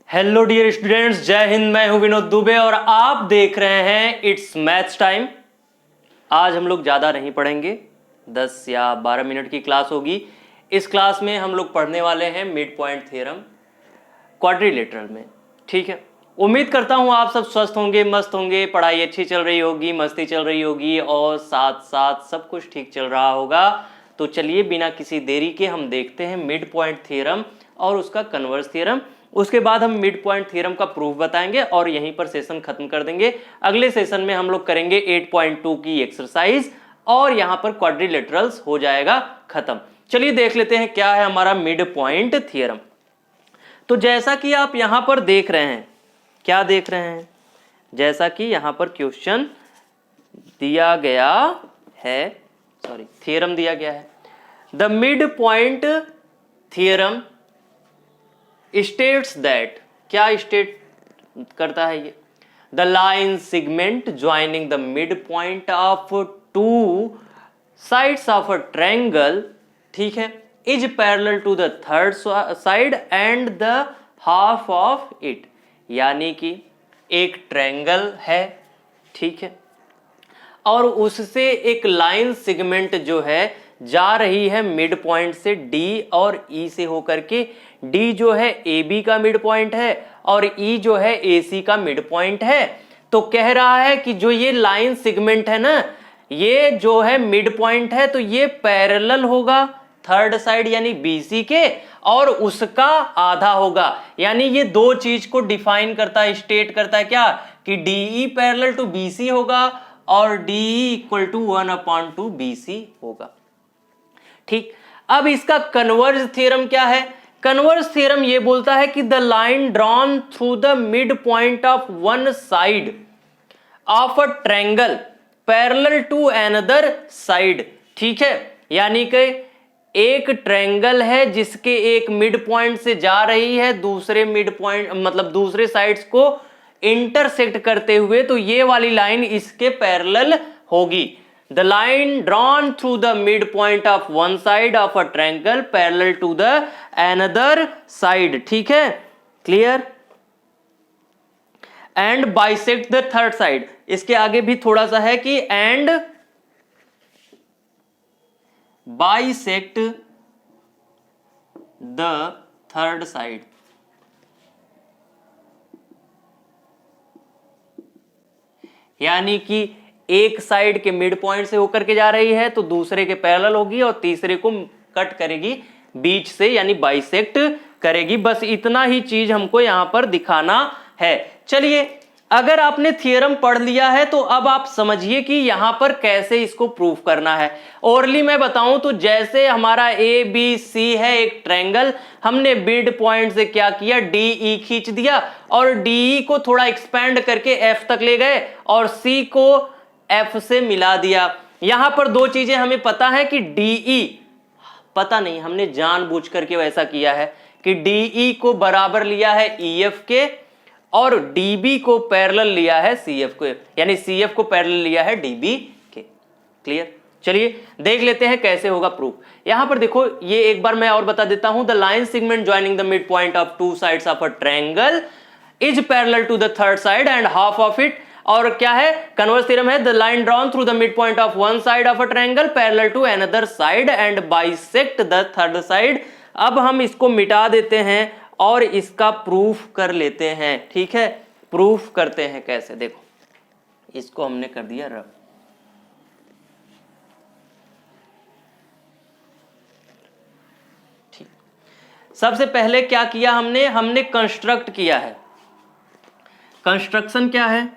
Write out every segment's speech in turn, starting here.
Hello dear students, जय हिंद। मैं हूं विनोद दुबे और आप देख रहे हैं इट्स मैथ्स टाइम। आज हम लोग ज़्यादा नहीं पढ़ेंगे, 10 या 12 मिनट की क्लास होगी। इस क्लास में हम लोग पढ़ने वाले हैं मिड पॉइंट थ्योरम क्वाड्रिलेटरल में। ठीक है, उम्मीद करता हूं आप सब स्वस्थ होंगे, मस्त होंगे, पढ़ाई अच्छी चल रही होगी, मस्ती चल रही होगी और साथ साथ सब कुछ ठीक चल रहा होगा। तो चलिए बिना किसी देरी के हम देखते हैं मिड पॉइंट थ्योरम और उसका कन्वर्स थ्योरम। उसके बाद हम मिड पॉइंट थ्योरम का प्रूफ बताएंगे और यहीं पर सेशन खत्म कर देंगे। अगले सेशन में हम लोग करेंगे 8.2 की एक्सरसाइज और यहां पर क्वाड्रिलेटरल्स हो जाएगा खत्म। चलिए देख लेते हैं क्या है हमारा मिड पॉइंट थ्योरम। तो जैसा कि आप यहां पर देख रहे हैं, क्या देख रहे हैं, जैसा कि यहां पर क्वेश्चन दिया गया है, सॉरी थ्योरम दिया गया है। The mid point theorem states that, क्या स्टेट करता है ये, the line segment joining the mid point of two sides of a triangle, ठीक है, is parallel to the third side and the half of it. यानी कि एक triangle है, ठीक है, और उससे एक लाइन सेगमेंट जो है जा रही है मिड पॉइंट से डी और ई से होकर के। डी जो है ए बी का मिड पॉइंट है और ई जो है ए सी का मिड पॉइंट है। तो कह रहा है कि जो ये लाइन सेगमेंट है ना, ये जो है मिड पॉइंट है, तो ये पैरेलल होगा थर्ड साइड यानी बीसी के और उसका आधा होगा। यानी ये दो चीज को डिफाइन करता है, स्टेट करता है क्या, कि डीई पैरेलल टू बीसी होगा और डीई इक्वल टू 1/2 बीसी होगा। ठीक, अब इसका कन्वर्ज थ्योरम क्या है। कन्वर्ज थ्योरम ये बोलता है कि the line drawn through the mid point of one side of a triangle parallel to another side, ठीक है, यानी कि एक ट्रायंगल है जिसके एक मिड पॉइंट से जा रही है दूसरे मिड पॉइंट, मतलब दूसरे साइड्स को इंटरसेक्ट करते हुए, तो ये वाली लाइन इसके पैरेलल होगी। The line drawn through the mid point of one side of a triangle parallel to the another side, ठीक है, clear, and bisect the third side. इसके आगे भी थोड़ा सा है कि and bisect the third side. यानी कि एक साइड के मिड पॉइंट से होकर के जा रही है तो दूसरे के पैरेलल होगी और तीसरे को कट करेगी बीच से, यानी बाइसेक्ट करेगी। बस इतना ही चीज हमको यहां पर दिखाना है। चलिए, अगर आपने थ्योरम पढ़ लिया है तो अब आप समझिए कि यहां पर कैसे इसको प्रूफ करना है। ओरली मैं बताऊं तो जैसे हमारा ए बी सी है एक ट्रायंगल, हमने मिड पॉइंट से क्या किया, डी ई खींच दिया और डी को थोड़ा एक्सपेंड करके एफ तक ले गए और सी को एफ से मिला दिया। यहां पर दो चीजें हमें पता है कि डीई, पता नहीं, हमने जानबूझ करके वैसा किया है कि डीई को बराबर लिया है ईएफ के और डीबी को पैरेलल लिया है सीएफ को, यानी सीएफ को पैरेलल लिया है डीबी के। क्लियर, चलिए देख लेते हैं कैसे होगा प्रूफ। यहां पर देखो, ये एक बार मैं और बता देता हूं, the line segment joining the mid point of two sides of a triangle is parallel to the third side and half of it. और क्या है, कन्वर्स थ्योरम है, the line drawn through the mid point of one side of a triangle parallel to another side and bisect the third side. अब हम इसको मिटा देते हैं और इसका प्रूफ कर लेते हैं, ठीक है। प्रूफ करते हैं कैसे, देखो इसको हमने कर दिया रफ। ठीक, सबसे पहले क्या किया हमने कंस्ट्रक्ट किया है। कंस्ट्रक्शन क्या है,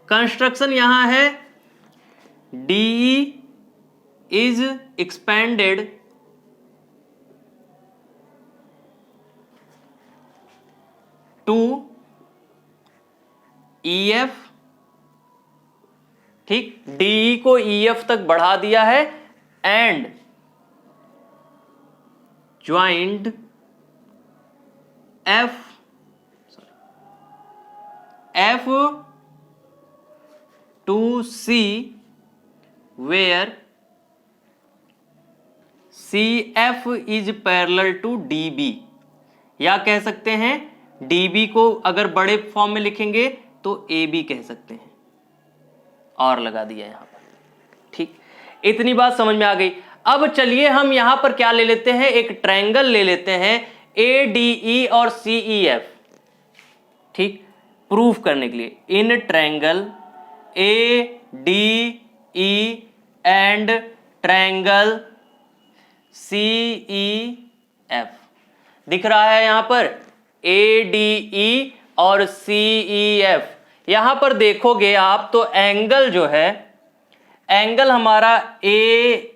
कंस्ट्रक्शन यहां है, DE is expanded to EF, ठीक, DE को EF तक बढ़ा दिया है and joined F to C where CF is parallel to DB, या कह सकते हैं DB को अगर बड़े फॉर्म में लिखेंगे तो AB कह सकते हैं, और लगा दिया यहां पर। ठीक, इतनी बात समझ में आ गई। अब चलिए हम यहां पर क्या ले लेते हैं, एक ट्रायंगल ले लेते हैं ADE और CEF, ठीक, प्रूफ करने के लिए। In triangle ADE and triangle CEF, दिख रहा है यहां पर ADE और CEF। यहां पर देखोगे आप तो एंगल जो है, एंगल हमारा AED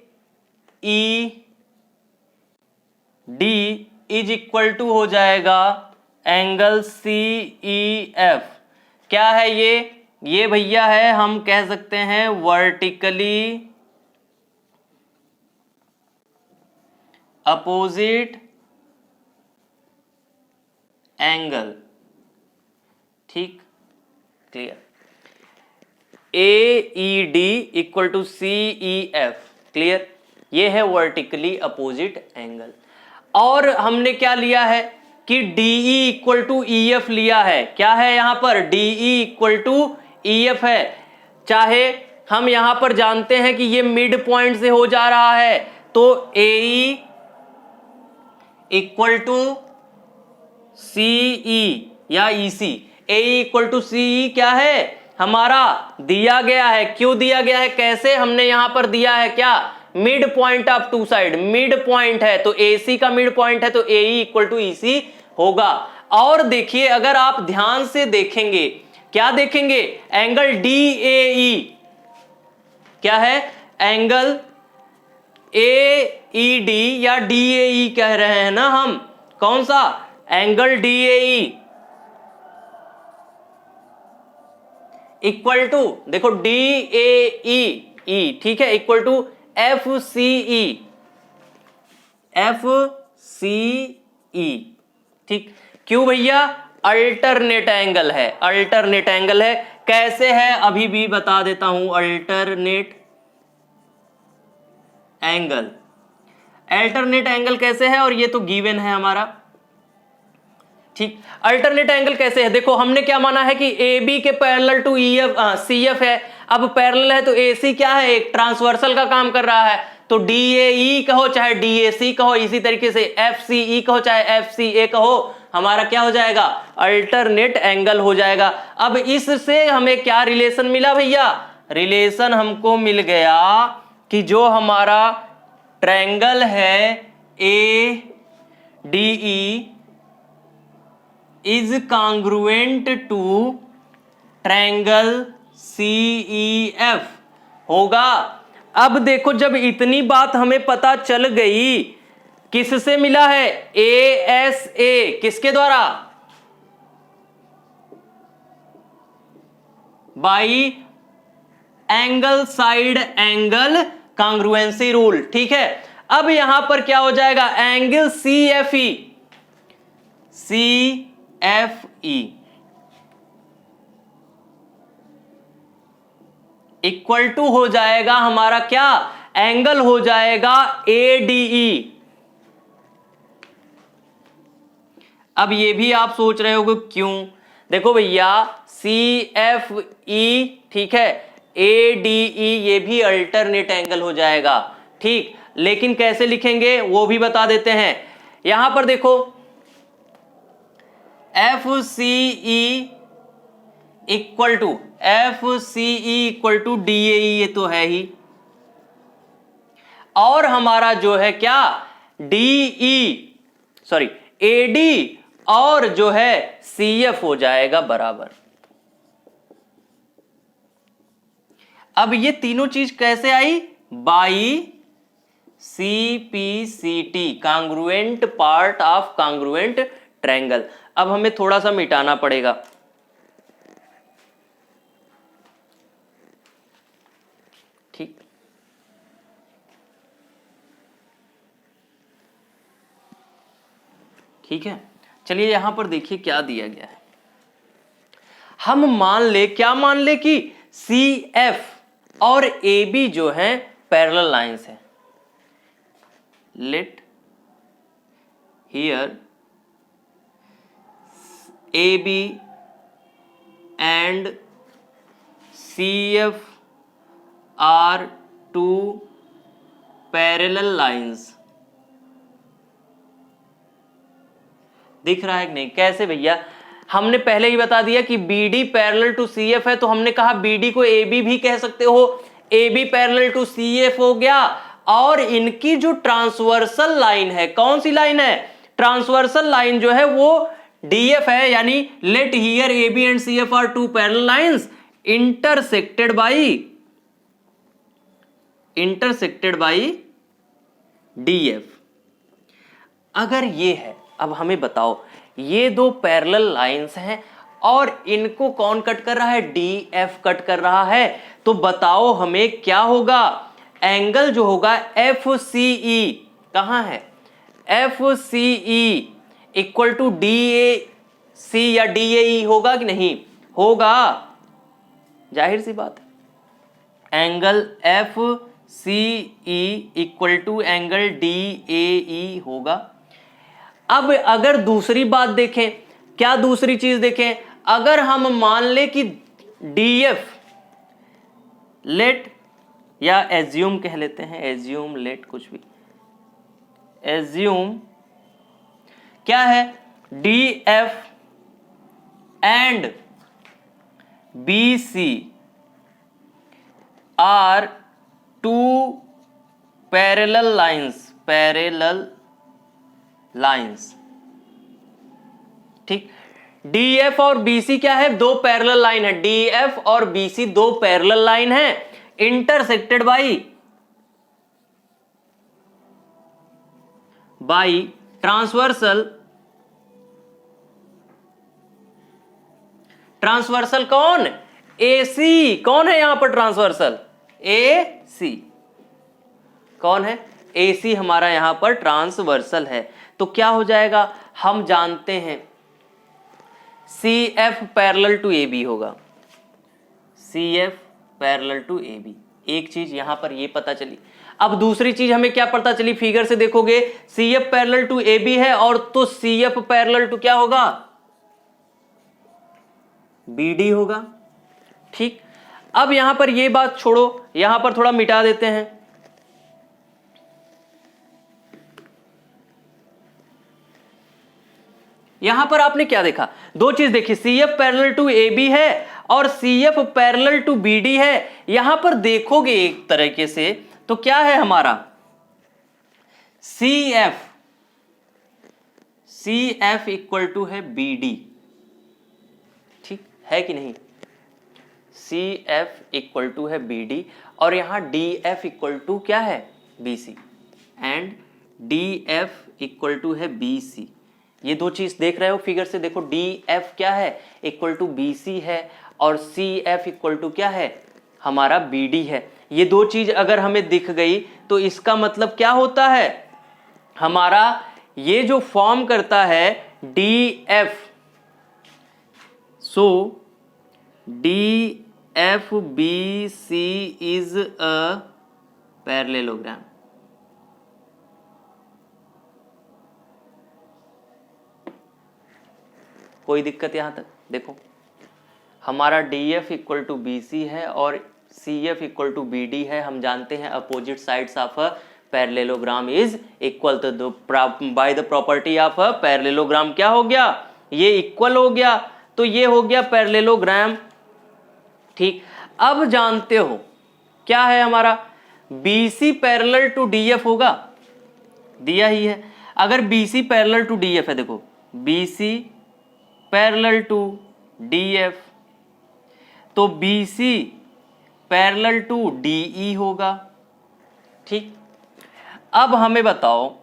इज इक्वल टू हो जाएगा एंगल CEF। क्या है ये भैया है, हम कह सकते हैं वर्टिकली अपोजिट एंगल। ठीक, clear. AED equal to CEF, clear, ये है वर्टिकली अपोजिट एंगल। और हमने क्या लिया है कि DE इक्वल टू EF लिया है। क्या है यहां पर, DE इक्वल टू EF है। चाहे हम यहां पर जानते हैं कि ये मिड पॉइंट से हो जा रहा है, तो AE इक्वल टू CE या EC। AE equal to CE क्या है हमारा, दिया गया है। क्यों दिया गया है, कैसे, हमने यहां पर दिया है क्या, mid point of two side, mid point है तो AC का मिड पॉइंट है तो AE इक्वल टू EC होगा। और देखिए अगर आप ध्यान से देखेंगे, क्या देखेंगे, एंगल DAE क्या है, एंगल AED या DAE कह रहे हैं ना हम, कौन सा, एंगल DAE इक्वल टू, देखो DAE, ठीक है, इक्वल टू FCE, ठीक। क्यों भैया, अल्टरनेट एंगल है, अल्टरनेट एंगल है। कैसे है अभी भी बता देता हूं, अल्टरनेट एंगल, अल्टरनेट एंगल कैसे है, और ये तो गिवन है हमारा। ठीक, अल्टरनेट एंगल कैसे है, देखो हमने क्या माना है कि AB के पैरेलल टू CF है। अब पैरेलल है तो AC क्या है, एक ट्रांसवर्सल का काम कर रहा है, तो DAE कहो चाहे DAC कहो, इसी तरीके से FCE कहो चाहे FCA कहो, हमारा क्या हो जाएगा, अल्टरनेट एंगल हो जाएगा। अब इससे हमें क्या रिलेशन मिला भैया, रिलेशन हमको मिल गया कि जो हमारा ट्रायंगल है ADE is congruent to triangle CEF होगा। अब देखो जब इतनी बात हमें पता चल गई, किससे मिला है, ASA, किसके द्वारा, by angle side angle congruency rule. ठीक है, अब यहां पर क्या हो जाएगा, एंगल CFE इक्वल टू हो जाएगा हमारा क्या, एंगल हो जाएगा ADE। अब ये भी आप सोच रहे होगे क्यों, देखो भैया CFE, ठीक है, ADE ये भी अल्टरनेट एंगल हो जाएगा। ठीक, लेकिन कैसे लिखेंगे वो भी बता देते हैं। यहां पर देखो FCE इक्वल टू DAE, ये तो है ही, और हमारा जो है क्या, AD और जो है CF हो जाएगा बराबर। अब ये तीनों चीज कैसे आई, by CPCT, congruent part of congruent triangle. अब हमें थोड़ा सा मिटाना पड़ेगा, ठीक, ठीक है। चलिए यहां पर देखिए क्या दिया गया है। हम मान ले, क्या मान ले कि CF और AB जो है पैरेलल लाइंस है। Let here AB and CF are two parallel lines। दिख रहा है कि नहीं? कैसे भैया? हमने पहले ही बता दिया कि BD पैरेलल टू CF है, तो हमने कहा BD को AB भी कह सकते हो, AB पैरेलल टू CF हो गया, और इनकी जो ट्रांसवर्सल लाइन है, कौन सी लाइन है? ट्रांसवर्सल लाइन जो है वो DF है, यानी let here AB and CF are two parallel lines intersected by DF। अगर ये है, अब हमें बताओ, ये दो पैरेलल लाइंस हैं और इनको कौन कट कर रहा है? DF कट कर रहा है। तो बताओ हमें क्या होगा? एंगल जो होगा FCE कहां है? FCE इक्वल टू DAC या DAE होगा कि नहीं? होगा, जाहिर सी बात है। Angle FCE equal to angle DAE होगा। अब अगर दूसरी बात देखें, क्या दूसरी चीज देखें? अगर हम मान ले कि DF लेट, या एज्यूम कह लेते हैं, एज्यूम लेट, कुछ भी एज्यूम, क्या है? DF and BC are two parallel lines, ठीक। DF और BC क्या है? दो पैरेलल लाइन है। DF और BC दो पैरेलल लाइन है, इंटरसेक्टेड बाई ट्रांसवर्सल कौन? AC। कौन है यहां पर ट्रांसवर्सल? AC। कौन है? AC हमारा यहां पर ट्रांसवर्सल है। तो क्या हो जाएगा? हम जानते हैं CF पैरेलल टू AB होगा, CF पैरेलल टू AB। एक चीज यहां पर ये पता चली। अब दूसरी चीज हमें क्या पता चली? फिगर से देखोगे, CF पैरेलल टू AB है, और तो CF पैरेलल टू क्या होगा? BD होगा, ठीक। अब यहां पर ये बात छोड़ो, यहां पर थोड़ा मिटा देते हैं। यहां पर आपने क्या देखा? दो चीज देखी, CF पैरेलल टू AB है और CF पैरेलल टू BD है। यहां पर देखोगे एक तरीके से तो क्या है हमारा? CF इक्वल टू है BD, ठीक है कि नहीं? CF इक्वल टू है BD, और यहां DF इक्वल टू क्या है? BC, and DF equal to है BC। ये दो चीज देख रहे हो फिगर से? देखो, DF क्या है? इक्वल टू BC है, और CF इक्वल टू क्या है? हमारा BD है। ये दो चीज अगर हमें दिख गई तो इसका मतलब क्या होता है? हमारा ये जो फॉर्म करता है DF, so DFBC is a parallelogram. कोई दिक्कत यहां तक? देखो, हमारा DF इक्वल टू BC है और CF इक्वल टू BD है। हम जानते हैं opposite sides of a parallelogram is equal, तो by the property of a parallelogram क्या हो गया? ये इक्वल हो गया, तो ये हो गया पैरेललोग्राम, ठीक। अब जानते हो क्या है हमारा? BC पैरेलल टू DF होगा, दिया ही है। अगर BC पैरेलल टू DF है, देखो BC पैरेलल टू DF, तो BC पैरेलल टू DE होगा, ठीक। अब हमें बताओ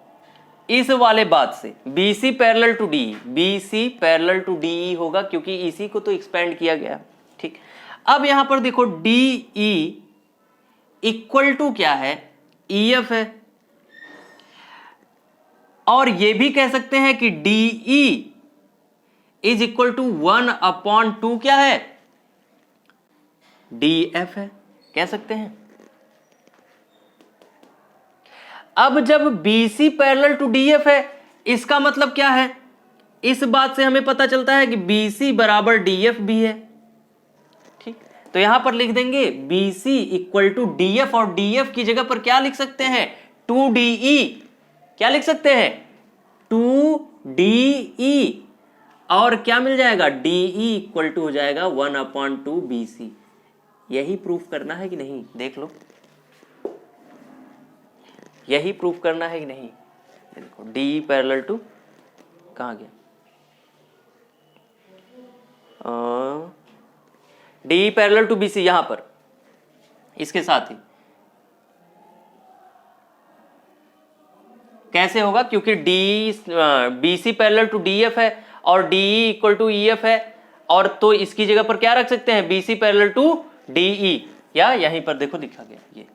इस वाले बात से, BC parallel to DE, BC parallel to DE होगा, क्योंकि इसी को तो एक्सपेंड किया गया, ठीक। अब यहां पर देखो DE इक्वल टू क्या है? EF है, और ये भी कह सकते हैं कि DE इज इक्वल टू 1/2 क्या है? DF है, कह सकते हैं। अब जब BC पैरेलल टू DF है, इसका मतलब क्या है? इस बात से हमें पता चलता है कि BC बराबर DF भी है। ठीक, तो यहां पर लिख देंगे BC इक्वल टू DF, और DF की जगह पर क्या लिख सकते हैं? 2DE। क्या लिख सकते हैं? 2DE। और क्या मिल जाएगा? DE इक्वल टू हो जाएगा 1/2 BC। यही प्रूफ करना है कि नहीं? देख लो, यही प्रूफ करना है कि नहीं? देखो DE पैरेलल टू, कहाँ गया? DE पैरेलल टू BC, यहां पर इसके साथ ही कैसे होगा? क्योंकि BC पैरेलल टू DF है और DE इक्वल टू EF है, और तो इसकी जगह पर क्या रख सकते हैं? BC पैरेलल टू DE, या यहीं पर देखो लिखा गया ये।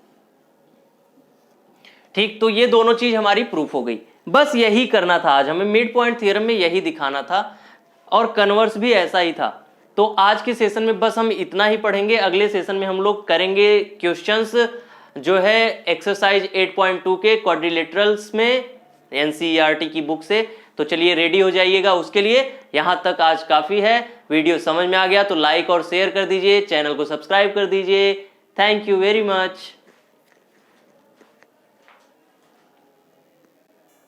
ठीक, तो ये दोनों चीज हमारी प्रूफ हो गई। बस यही करना था आज हमें, मिड पॉइंट थ्योरम में यही दिखाना था, और कन्वर्स भी ऐसा ही था। तो आज के सेशन में बस हम इतना ही पढ़ेंगे। अगले सेशन में हम लोग करेंगे क्वेश्चंस जो है एक्सरसाइज 8.2 के क्वाड्रिलेटरल्स में, NCERT की बुक से। तो चलिए रेडी हो जाइएगा उसके लिए। यहां तक आज काफी है। वीडियो समझ में आ गया तो लाइक और शेयर कर दीजिए, चैनल को सब्सक्राइब कर दीजिए। Thank you very much.